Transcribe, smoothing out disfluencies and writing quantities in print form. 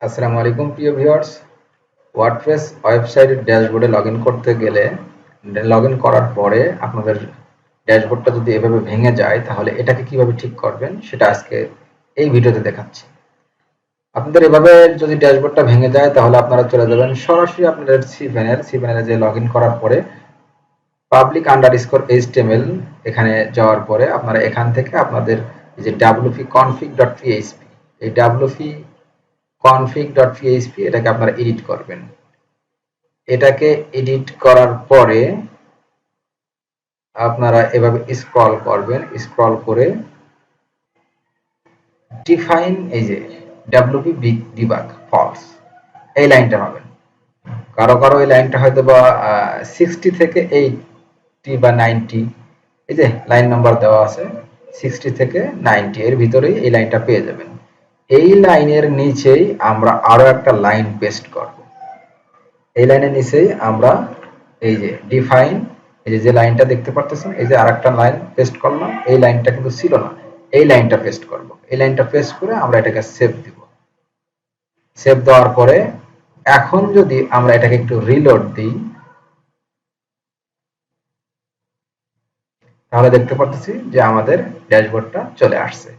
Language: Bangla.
আসসালামু আলাইকুম প্রিয় ভিউয়ার্স। ওয়ার্ডপ্রেস ওয়েবসাইটের ড্যাশবোর্ডে লগইন করতে গেলে লগইন করার পরে আপনাদের ড্যাশবোর্ডটা যদি এভাবে ভেঙে যায় তাহলে এটাকে কিভাবে ঠিক করবেন সেটা আজকে এই ভিডিওতে দেখাচ্ছি। আপনাদের এভাবে যদি ড্যাশবোর্ডটা ভেঙে যায় তাহলে আপনারা চলে যাবেন সরাসরি আপনাদের সি প্যানেলে যে লগইন করার পরে পাবলিক আন্ডারস্কোর এইচটিএমএল এখানে যাওয়ার পরে আপনারা এখান থেকে আপনাদের এই যে wp-config.php এই wp-config.php এটাকে আপনারা এডিট করবেন। এটাকে এডিট করার পরে আপনারা এভাবে স্ক্রল করবেন, স্ক্রল করে ডিফাইন এই যে wp ডিবাগ ফলস এই লাইনটা পাবেন। কারো কারো এই লাইনটা হয়তো বা 60 থেকে 80 বা 90, এই যে লাইন নাম্বার দেওয়া আছে 60 থেকে 90 এর ভিতরেই এই লাইনটা পেয়ে যাবেন। এই লাইনের নিচেই আমরা আরো একটা লাইন পেস্ট করব। এই লাইনের নিচেই আমরা এই যে ডিফাইন এই যে লাইনটা দেখতে পারতেছেন, এই যে আরেকটা লাইন পেস্ট করলাম। এই লাইনটা কিন্তু ছিল না, এই লাইনটা পেস্ট করব। এই লাইনটা পেস্ট করে আমরা এটাকে সেভ দিব। সেভ দেওয়ার পরে এখন যদি আমরা এটাকে একটু রিলোড দিই তাহলে দেখতে পারতেছি যে আমাদের ড্যাশবোর্ডটা চলে আসছে।